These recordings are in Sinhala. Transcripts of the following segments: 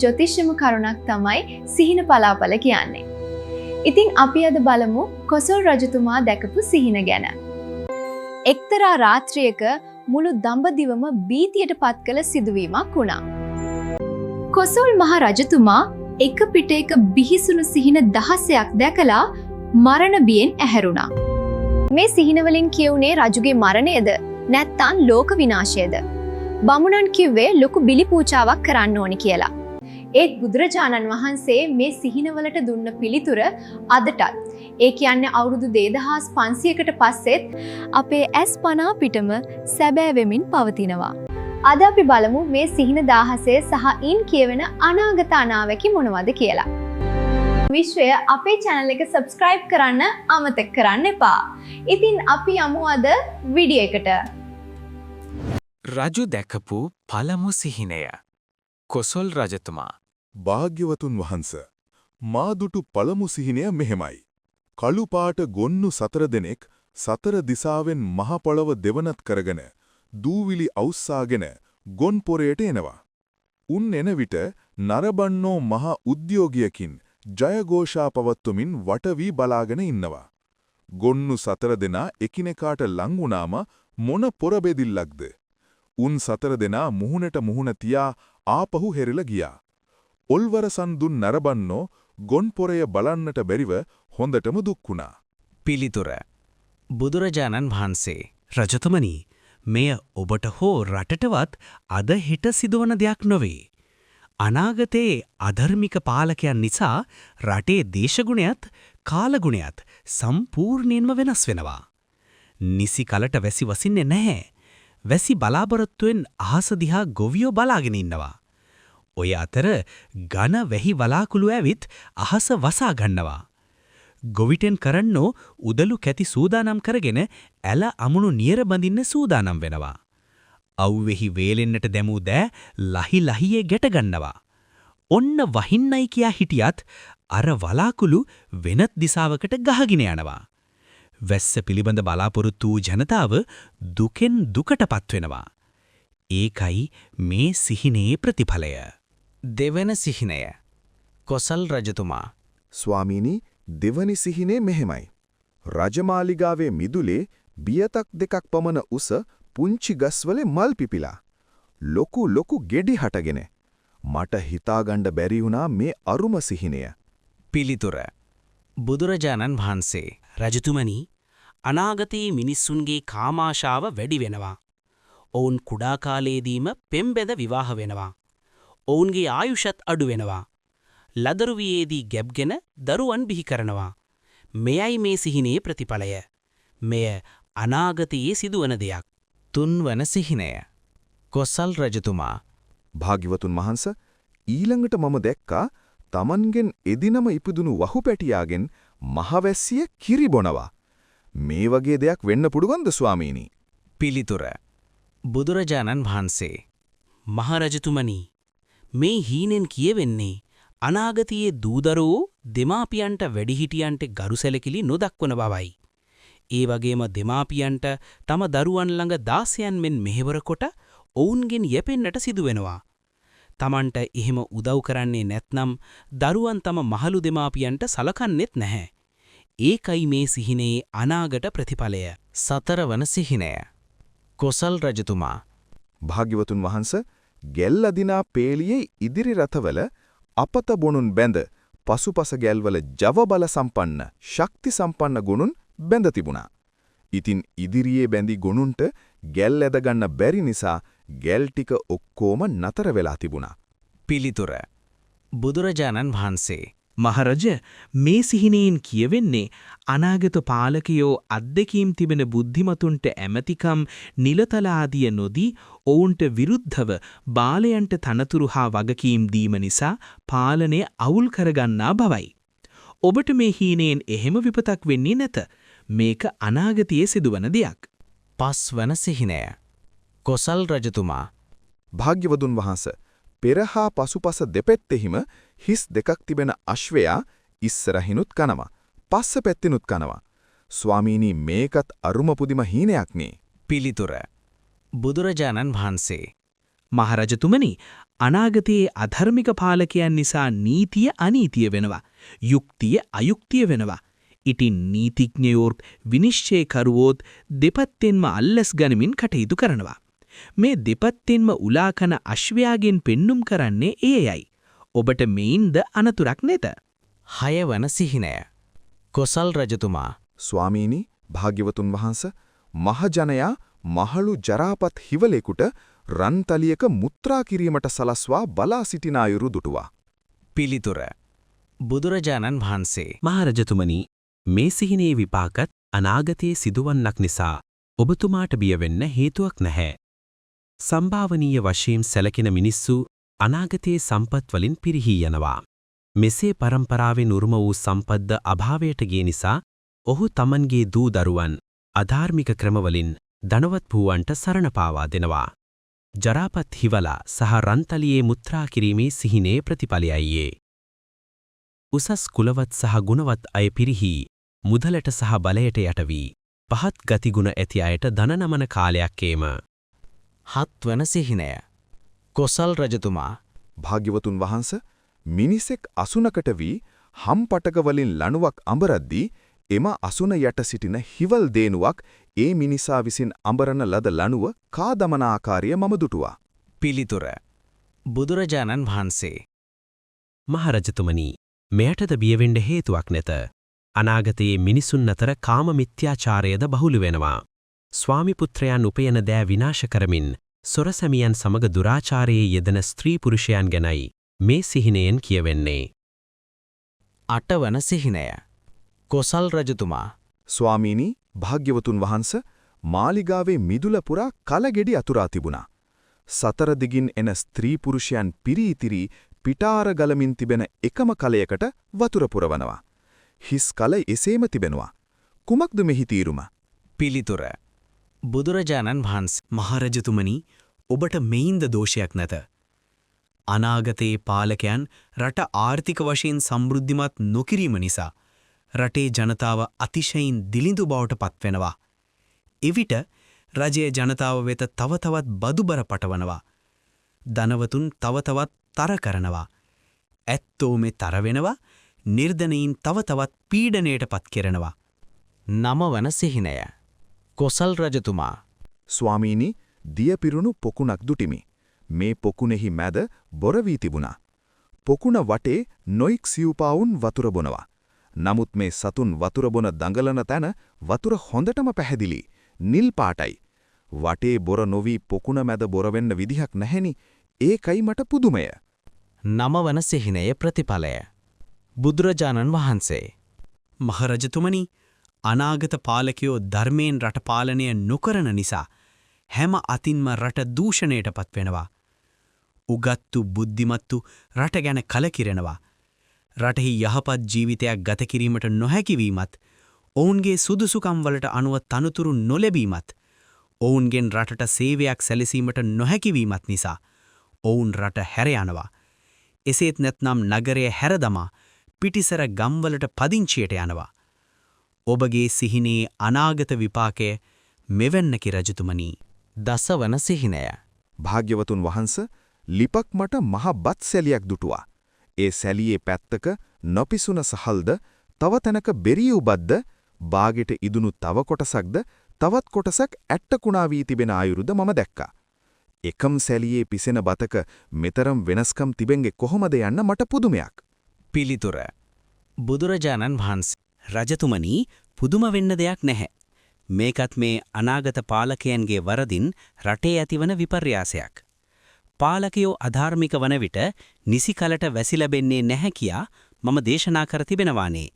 ජ්‍යොතිෂ්‍යම කරුණක් තමයි සිහින පලාපල කියන්නේ. ඉතින් අපි අද බලමු කොසල් රජතුමා දැකපු සිහින ගැන. එක්තරා රාත්‍රියක මුළු දඹදිවම බීතියට පත් කළ සිදුවීමක් වුණා. කොසල් මහ රජතුමා එක පිට එක බිහිසුණු සිහින දහසයක් දැකලා මරණ බියෙන් ඇහැරුණා. මේ සිහින වලින් කියුනේ රජුගේ මරණයද නැත්නම් ලෝක විනාශයද? බමුණන් කිව්වේ ලොකු බිලි පූජාවක් කරන්න ඕනි කියලා. ඒත් බුදුරජාණන් වහන්සේ මේ සිහිනවලට දුන්න පිළිතුර අදටත් ඒ කියන්නේ අවුරුදු 2500කට පස්සෙත් අපේ ඇස් පනා පිටම සැබෑ වෙමින් පවතිනවා. අද අපි බලමු මේ සිහින 16 සහ ඉන් කියවෙන අනාගත අනාවැකි මොනවද කියලා. විශ්වය අපේ channel එක subscribe කරන්න අමතක කරන්න එපා. ඉතින් අපි යමු අද වීඩියෝ එකට. රජු දැකපු පළමු සිහිනය. කොසල් රජතුමා. භාග්‍යවතුන් වහන්ස, මා දුටු පළමු සිහිනය මෙහෙමයි. කළු පාට ගොන්නු 4 දෙනෙක් 4 දිසාවෙන් මහ පොළව දෙවනත් කරගෙන දූවිලි අවුස්සාගෙන ගොන් පොරේට එනවා. උන් එන විට නරබන්නෝ මහ උද්‍යෝගියකින් ජයഘോഷා පවත්වමින් වට වී බලාගෙන ඉන්නවා. ගොන්නු 4 දෙනා එකිනෙකාට ලං වුණාම මොන පොර බෙදිල්ලක්ද? උන් 4 දෙනා මුහුණට මුහුණ තියා ආපහු හැරිලා ගියා. ඔල්වරසන් දුන් නරබන්නෝ ගොන් පොරය බලන්නට බැරිව හොඳටම දුක් වුණා. පිළිතුර. බුදුරජාණන් වහන්සේ, රජතුමනි, මෙය ඔබට හෝ රටටවත් අද හෙට සිදුවන දෙයක් නොවේ. අනාගතයේ අධර්මික පාලකයන් නිසා රටේ දේශගුණයත් කාලගුණයත් සම්පූර්ණයෙන්ම වෙනස් වෙනවා. නිසි කලට වැසි වසින්නේ නැහැ. වැසි බලාපොරොත්තුවෙන් අහස දිහා ගොවියෝ බලාගෙන ඉන්නවා. ඔය අතර ඝන වැහි වලාකුළු ඇවිත් අහස වසා ගන්නවා. ගොවිටෙන් කරන්නෝ උදලු කැති සූදානම් කරගෙන ඇල අමුණු නියර බඳින්න සූදානම් වෙනවා. අව්වෙහි වේලෙන්නට දැමූ දෑ ලහි ලහියේ ගැට ගන්නවා. ඔන්න වහින්නයි කියා හිටියත් අර වලාකුළු වෙනත් දිසාවකට ගහගෙන යනවා. වැස්ස පිළිබඳ බලාපොරොත්තු වූ ජනතාව දුකෙන් දුකටපත් වෙනවා. ඒකයි මේ සිහිනේ ප්‍රතිඵලය. දෙවන සිහිනය. කොසල් රජතුමා. ස්වාමීනි, දෙවනි සිහිනේ මෙහෙමයි. රජමාලිගාවේ මිදුලේ බියතක් දෙකක් පමණ උස පුංචි ගස්වල මල් පිපිලා. ලොකු ගෙඩි හටගෙන. මට හිතාගන්න බැරි වුණා මේ අරුම සිහිනය. පිළිතුර. බුදුරජාණන් වහන්සේ, රජතුමනි, අනාගතයේ මිනිස්සුන්ගේ කාමාශාව වැඩි වෙනවා. ඔවුන් කුඩා කාලයේදීම පෙම්බෙද විවාහ වෙනවා. ඔවුන්ගේ ආයුෂත් අඩු වෙනවා. ලදරු වියේදී ගැබ්ගෙන දරුවන් බිහි කරනවා. මෙයයි මේ සිහිනේ ප්‍රතිඵලය. මෙය අනාගතයේ සිදුවන දෙයක්. තුන්වන සිහිනය. කොසල් රජතුමා. භාග්‍යවතුන් වහන්ස, ඊළඟට මම දැක්කා තමන්ගෙන් එදිනම ඉපදුණු වහු පැටියාගෙන් මහවැස්සිය කිරි බොනවා. මේ වගේ දෙයක් වෙන්න පුළුවන්ද ස්වාමීනි? පිළිතුර. බුදුරජාණන් වහන්සේ, මහරජතුමනි, මේ හීනෙන් කියවෙන්නේ අනාගතයේ දූදරෝ දෙමාපියන්ට වැඩිහිටියන්ට ගරුසැලකිලි නොදක්වන බවයි. ඒ වගේම දෙමාපියන්ට තම දරුවන් ළඟ දාසයන් මෙන් මෙහෙවර කොට ඔවුන්ගෙන් යැපෙන්නට සිදුවෙනවා. තමන්ට එහෙම උදව් කරන්නේ නැත්නම් දරුවන් තම මහලු දෙමාපියන්ට සලකන්නෙත් නැහැ. ඒකයි මේ සිහිනේ අනාගත ප්‍රතිඵලය. සතරවන සිහිනය. කොසල් රජතුමා. භාග්‍යවතුන් වහන්ස, ගැල් අදිනා පේලියේ ඉදිරි රථවල අපත බොණුන් බැඳ පසුපස ගැල්වල ජව බල සම්පන්න ශක්ති සම්පන්න ගුණුන් බැඳ තිබුණා. ඉතින් ඉදිරියේ බැඳි ගුණුන්ට ගැල් ඇද ගන්න බැරි නිසා ගැල් ටික ඔක්කොම නතර වෙලා තිබුණා. පිළිතුර. බුදුරජාණන් වහන්සේ, මහරජ, මේ සිහිනයෙන් කියවෙන්නේ අනාගත පාලකයෝ අත්දැකීම් තිබෙන බුද්ධිමතුන්ට ඇමතිකම් නිලතල ආදිය නොදී ඔවුන්ට විරුද්ධව බාලයන්ට තනතුරු හා වගකීම් දීම නිසා පාලනය අවුල් කරගන්නා බවයි. ඔබට මේ හීනයෙන් එහෙම විපතක් වෙන්නේ නැත. මේක අනාගතයේ සිදුවන දෙයක්. පස්වන සිහිනය. කොසල් රජතුමා. භාග්‍යවතුන් වහන්ස, පෙරහා පසුපස දෙපැත්තෙහිම හිස් දෙකක් තිබෙන අශ්වයා ඉස්සරහිනුත් කනවා, පස්ස පැත්තිනුත් කනවා. ස්වාමීනි, මේකත් අරුම පුදිම හීනයක් නේ. පිළිතුර. බුදුරජාණන් වහන්සේ, මහරජතුමනි, අනාගතයේ අධර්මික පාලකයන් නිසා නීතිය අනීතිය වෙනවා. යුක්තිය අයුක්තිය වෙනවා. ඉතින් නීතිඥයෝත් විනිශ්චයකරුවෝත් දෙපැත්තෙන්ම අල්ලස් ගනිමින් කටයුතු කරනවා. මේ දෙපැත්තෙන්ම උලාකන අශ්වයාගෙන් පෙන්눔 කරන්නේ එයයි. ඔබට මේන්ද අනතුරක් නැත. 6 වන සිහිනය. කොසල් රජතුමා ස්වාමීනි භාග්‍යවතුන් වහන්ස මහජනයා මහලු ජරාපත් හිවලෙකුට රන්තලියක මුත්‍රා කිරීමට සලස්වා බලා සිටින අයුරු දුටුවා. පිළිතුර බුදුරජාණන් වහන්සේ මහරජතුමනි, මේ සිහිනේ විපාකත් අනාගතයේ සිදුවන්නක් නිසා ඔබතුමාට බිය වෙන්න හේතුවක් නැහැ. සම්භාවනීය වශයෙන් සැලකෙන මිනිස්සු අනාගතයේ සම්පත් වලින් පිරිහී යනවා. මෙසේ පරම්පරාවෙන් උරුම වූ සම්පත්ද අභාවයට ගිය නිසා ඔහු තමන්ගේ දූ දරුවන් අධාර්මික ක්‍රමවලින් ධනවත් වූවන්ට සරණ පාවා දෙනවා. ජරාපත් හිවලා සහ රන්තලියේ මුත්‍රා කිරීමේ සිහිනේ ප්‍රතිඵලයයි. උසස් කුලවත් සහ ගුණවත් අය පිරිහි මුදලට සහ බලයට යට වී පහත් ගතිගුණ ඇති අයට ධන නමන කාලයක් ඒම. 7 වන සිහිනය. කොසල් රජතුමා භාග්‍යවතුන් වහන්ස මිනිසෙක් අසුනකට වී හම්පටක වලින් ලණුවක් අඹරද්දී එම අසුන යට සිටින හිවල් දේනුවක් ඒ මිනිසා විසින් අඹරන ලද ලණුව කා දමන ආකාරය මම දුටුවා. පිළිතුර බුදුරජාණන් වහන්සේ මහරජතුමනි, මෙයටද බියවෙන්න හේතුවක් නැත. අනාගතයේ මිනිසුන් අතර කාම මිත්‍යාචාරයද බහුල වෙනවා. ස්වාමි පුත්‍රයන් උපයන දෑ විනාශ කරමින් සොරසැමියන් සමග දුරාචාරයේ යෙදෙන ස්ත්‍රී පුරුෂයන් ගැනයි මේ සිහිනයෙන් කියවෙන්නේ. 8 වන සිහිනය. කොසල් රජතුමා ස්වාමීනි භාග්‍යවතුන් වහන්ස මාලිගාවේ මිදුල පුරා කලගෙඩි අතුරා තිබුණා. සතර දිගින් එන ස්ත්‍රී පුරුෂයන් පිරීතිරි පිටාර ගලමින් තිබෙන එකම කලයකට වතුර පුරවනවා. හිස් කල එසේම තිබෙනවා. කුමක්ද මෙහි තීරුම? පිළිතුර බුදුරජාණන් වහන්සේ මහරජතුමනි, ඔබට මෙයින්ද දෝෂයක් නැත. අනාගතයේ පාලකයන් රට ආර්ථික වශයෙන් සමෘද්ධිමත් නොකිරීම නිසා රටේ ජනතාව අතිශයින් දිලිඳු බවට පත්වෙනවා. එවිට රජය ජනතාව වෙත තව තවත් බදුබර පටවනවා. ධනවතුන් තව තවත් තර කරනවා. ඇත්තෝ මේ තර වෙනවා. නිර්ධනීන් තව තවත් පීඩනයට පත් කෙරෙනවා. 9 වන සිහිනය. කොසල් රජතුමා ස්වාමීනි දියපිරුණු පොකුණක් දුටිමි. මේ පොකුණෙහි මැද බොර වී තිබුණා. පොකුණ වටේ නොයික් සිව්පාවුන් වතුර බොනවා. නමුත් මේ සතුන් වතුර බොන දඟලන තැන වතුර හොඳටම පැහැදිලි, නිල් පාටයි. වටේ බොර නොවි පොකුණ මැද බොර වෙන්න විදිහක් නැහෙනි. ඒකයි මට පුදුමය. 9 වන සිහිනයේ ප්‍රතිඵලය. බුදුරජාණන් වහන්සේ මහරජතුමනි, අනාගත පාලකයෝ ධර්මයෙන් රට පාලනය නොකරන නිසා හැම අතින්ම රට දූෂණයට පත්වෙනවා. උගත්තු බුද්ධිමත්තු රට ගැන කලකිරෙනවා. රටෙහි යහපත් ජීවිතයක් ගත කිරීමට නොහැකිවීමත්, ඔවුන්ගේ සුදුසුකම් වලට අනුව තනතුරු නොලැබීමත්, ඔවුන්ගෙන් රටට සේවයක් සැලසීමට නොහැකිවීමත් නිසා ඔවුන් රට හැර යනවා. එසේත් නැත්නම් නගරය හැරදමා පිටිසර ගම්වලට පදිංචියට යනවා. ඔබගේ සිහිනේ අනාගත විපාකය මෙවැන්නකි රජතුමනි. 10 වන සිහිනය. භාග්‍යවතුන් වහන්ස ලිපක් මට මහ බත් සැලියක් දුටුවා. ඒ සැලියේ පැත්තක නොපිසුන සහල්ද, තව තැනක බෙරියු බද්ද, බාගෙට ඉදුණු තව කොටසක්ද, තවත් කොටසක් ඇට්ටකුණා වී තිබෙන ආයුරුද මම දැක්කා. එකම සැලියේ පිසෙන බතක මෙතරම් වෙනස්කම් තිබෙන්නේ කොහොමද යන්න මට පුදුමයක්. පිළිතුර බුදුරජාණන් වහන්සේ රජතුමනි, පුදුම වෙන්න දෙයක් නැහැ. මේකත් මේ අනාගත පාලකයන්ගේ වරදින් රටේ ඇතිවන විපර්යාසයක්. පාලකයෝ අධාර්මික වන විට නිසි කලට වැසි ලැබෙන්නේ නැහැ කියා මම දේශනා කර තිබෙනවානේ.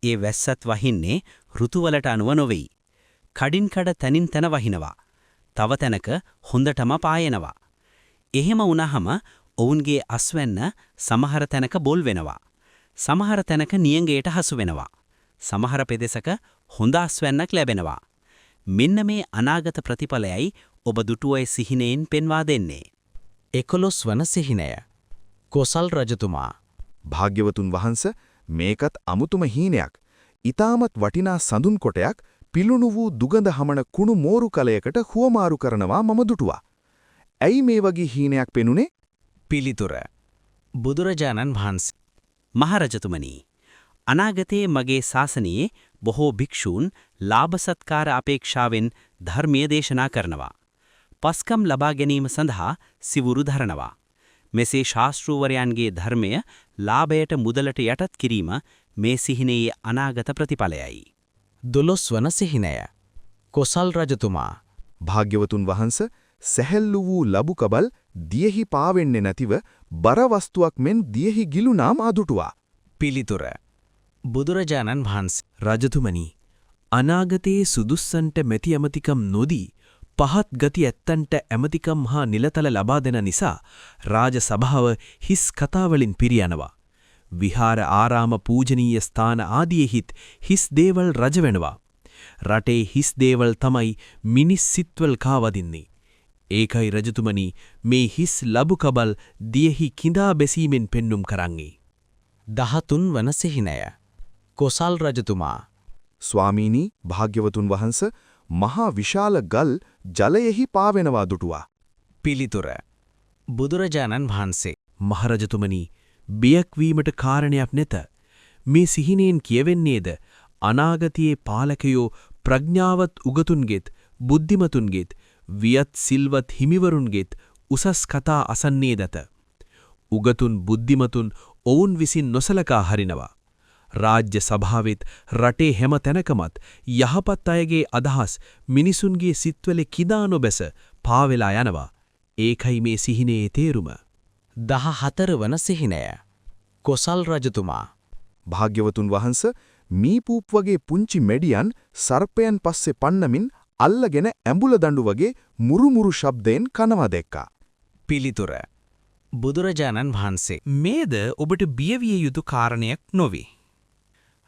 ඒ වැස්සත් වහින්නේ ඍතුවලට අනුව නොවේයි. කඩින් කඩ තනින් තන වහිනවා. තව තැනක හොඳටම පායනවා. එහෙම වුණාම ඔවුන්ගේ අස්වැන්න සමහර තැනක බොල් වෙනවා. සමහර තැනක නියඟයට හසු වෙනවා. සමහර පෙදෙසක හොඳ අස්වැන්නක් ලැබෙනවා. මෙන්න මේ අනාගත ප්‍රතිඵලයයි ඔබ දුටුවේ සිහිනයෙන් පෙන්වා දෙන්නේ. 11 වන සිහිනය. කොසල් රජතුමා භාග්‍යවතුන් වහන්ස මේකත් අමුතුම හීනයක්. ඊටමත් වටිනා සඳුන් කොටයක් පිලුණු වූ දුගඳ හමන කුණු මෝරු කලයකට හුවමාරු කරනවා මම දුටුවා. ඇයි මේ වගේ හීනයක් පෙනුනේ? පිළිතුර බුදුරජාණන් වහන්සේ මහරජතුමනි අනාගතයේ මගේ ශාසනයේ බොහෝ භික්ෂූන් ලාභ සත්කාර අපේක්ෂාවෙන් ධර්මීය දේශනා කරනවා. පස්කම් ලබා ගැනීම සඳහා සිවුරු දරනවා. මෙසේ ශාස්ත්‍රූවරයන්ගේ ධර්මය ලාභයට මුදලට යටත් කිරීම මේ සිහිනයේ අනාගත ප්‍රතිඵලයයි. 12 වන සිහිනය කොසල් රජතුමා භාග්‍යවතුන් වහන්ස සැහැල්ලු වූ ලබුකබල් දියෙහි පාවෙන්නේ නැතිව බර වස්තුවක් මෙන් දියෙහි ගිලුනා මාදුටුවා. පිළිතුර බුදුරජාණන් වහන්සේ රජතුමනි අනාගතයේ සුදුස්සන්ට මෙති ඇමතිකම් නොදී පහත් ගති ඇත්තන්ට ඇමතිකම් හා නිලතල ලබා දෙන නිසා රාජ සභාව හිස් කතාවලින් පිරියනවා. විහාර ආරාම පූජනීය ස්ථාන ආදියෙහිත් හිස් දේවල් රජ වෙනවා. රටේ හිස් දේවල් තමයි මිනිස් සිත්වල කාවදින්නේ. ඒකයි රජතුමනි මේ හිස් ලබුකබල් දියෙහි කිඳා බැසීමෙන් පෙන්눔 කරන්නේ. 13 වන සිහිනය කොසල් රජතුමා ස්වාමීනි භාග්‍යවතුන් වහන්ස මහා විශාල ගල් ජලයෙහි පාවෙනවා දුටුවා. පිළිතුර බුදුරජාණන් වහන්සේ මහරජතුමනි බියක් වීමට කාරණයක් නැත. මේ සිහිනෙන් කියවෙන්නේද අනාගතයේ පාලකයෝ ප්‍රඥාවත් උගතුන්ගෙත් බුද්ධිමතුන්ගෙත් වියත් සිල්වත් හිමිවරුන්ගෙත් උසස් කතා අසන්නේ දත. උගතුන් බුද්ධිමතුන් ඔවුන් විසින් නොසලකා හරිනවා. රාජ්‍ය සභාවෙත් රටේ හැම තැනකමත් යහපත් අයගේ අදහස් මිනිසුන්ගේ සිත්වල කිදා නොබැස පාවෙලා යනවා. ඒකයි මේ සිහිනයේ තේරුම. 14 වන සිහිනය කොසල් රජතුමා භාග්‍යවතුන් වහන්ස මීපූප් වගේ පුංචි මෙඩියන් සර්පයන් පස්සේ පන්නමින් අල්ලගෙන ඇඹුල දඬු වගේ මුරුමුරු ශබ්දයෙන් කනවා දැක්කා. පිළිතුර බුදුරජාණන් වහන්සේ මේද ඔබට බියවිය යුතු කාරණයක් නොවේ.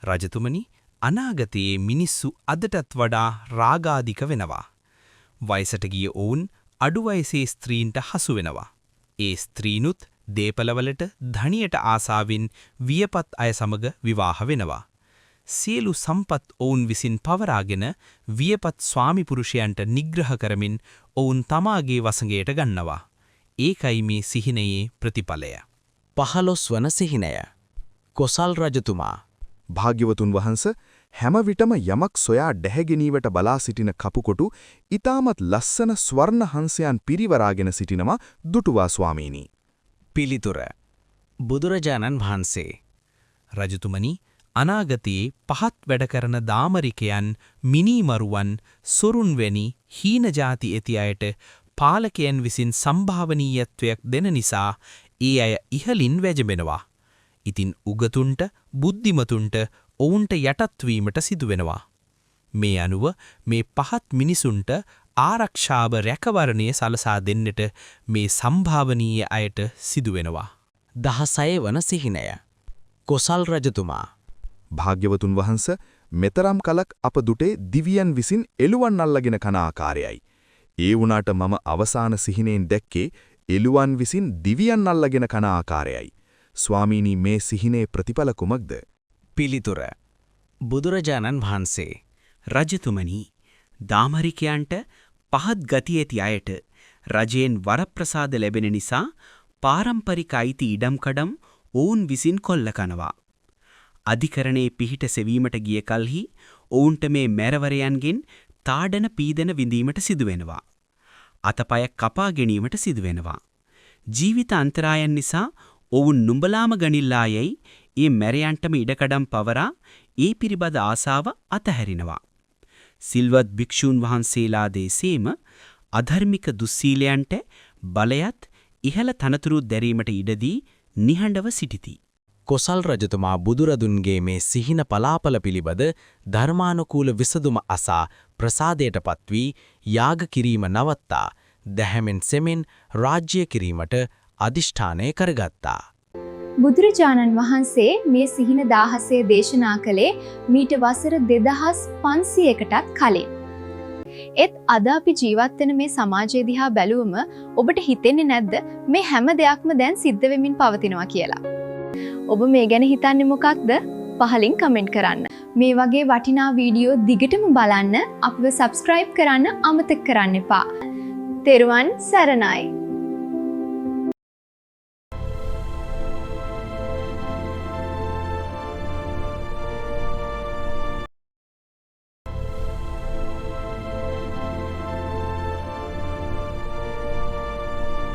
රජතුමනි අනාගතයේ මිනිස්සු අදටත් වඩා රාගාධික වෙනවා. වයසට ගිය ඔවුන් අඩු වයසේ ස්ත්‍රීන්ට හසු වෙනවා. ඒ ස්ත්‍රීනුත් දේපලවලට ධනියට ආසාවෙන් වියපත් අය සමග විවාහ වෙනවා. සියලු සම්පත් ඔවුන් විසින් පවරාගෙන වියපත් ස්වාමි පුරුෂයන්ට නිග්‍රහ කරමින් ඔවුන් තමාගේ වසඟයට ගන්නවා. ඒකයි මේ සිහිනයේ ප්‍රතිඵලය. 15 වන සිහිනය කොසල් රජතුමා භාග්‍යවතුන් වහන්ස හැම විටම යමක් සොයා ඩැහැගෙනීමට බලා සිටින කපුකොටු ඊටමත් ලස්සන ස්වර්ණ හංසයන් පිරිවරාගෙන සිටිනවා දුටුවා ස්වාමීනි. පිළිතුර බුදුරජාණන් වහන්සේ රජතුමනි අනාගතයේ පහත් වැඩ කරන දාමරිකයන් මිනීමරුවන් සොරුන් වැනි හීන ಜಾති ඇති අයට පාලකයන් විසින් සම්භාවනීයත්වයක් දෙන නිසා ඒ අය ඉහලින් වැජඹෙනවා. ඉතින් උගතුන්ට බුද්ධිමතුන්ට ඔවුන්ට යටත් වීමට සිදුවෙනවා. මේ අනුව මේ පහත් මිනිසුන්ට ආරක්ෂාව රැකවරණය සලසා දෙන්නට මේ සම්භාවනීය අයට සිදුවෙනවා. 16 වන සිහිනය කොසල් රජතුමා භාග්‍යවතුන් වහන්ස මෙතරම් කලක් අප දුටේ දිවියන් විසින් එළුවන් අල්ලගෙන කන ආකාරයයි. ඒ වුණාට මම අවසාන සිහිනෙන් දැක්කේ එළුවන් විසින් දිවියන් අල්ලගෙන කන ආකාරයයි. ස්වාමීනි මේ සිහිනේ ප්‍රතිඵල කුමක්ද? පිළිතුර බුදුරජාණන් වහන්සේ රජතුමනි දාමරිකයන්ට පහත් ගති ඇති අයට රජයෙන් වරප්‍රසාද ලැබෙන නිසා පාරම්පරික අයිති ඉඩම්කඩම් ඔවුන් විසින් කොල්ල කනවා. අධිකරණයේ පිහිට සෙවීමට ගිය කලෙහි ඔවුන්ට මේ මැරවරයන්ගෙන් තාඩන පීඩන විඳීමට සිදුවෙනවා. අතපය කපා ගැනීමට සිදුවෙනවා. ජීවිත අන්තරායන් නිසා ඔවුන් නුඹලාම ගනිල්ලායයි ඒ මැරයන්ටම ඉඩකඩම් පවරා ඒ පිරිබද ආසාව අතහැරිනවා. සිල්වත් භික්ෂූන් වහන්සේලා දේසේම අධර්මික දුස්සීලයන්ට බලයත් ඉහළ තනතුරු දැරීමට ඉඩදී නිහඬව සිටිති. කොසල් රජතුමා බුදුරදුන්ගේ මේ සිහින පලාපල පිළිබඳ ධර්මානුකූල විසඳුම අසා ප්‍රසාදයටපත් වී යාග කිරීම නවත්තා දැහැමෙන් සෙමින් රාජ්‍ය කිරීමට අදිෂ්ඨානය කරගත්තා. බුදුරජාණන් වහන්සේ මේ සිහින 16 දේශනා කළේ මීට වසර 2500කටත් කලින්. ඒත් අද අපි ජීවත් වෙන මේ සමාජය දිහා බැලුවම ඔබට හිතෙන්නේ නැද්ද මේ හැම දෙයක්ම දැන් සිද්ධ වෙමින් පවතිනවා කියලා? ඔබ මේ ගැන හිතන්නේ මොකක්ද? පහලින් කමෙන්ට් කරන්න. මේ වගේ වටිනා වීඩියෝ දිගටම බලන්න අපිව සබ්ස්ක්‍රයිබ් කරන්න අමතක කරන්න එපා. තෙරුවන් සරණයි.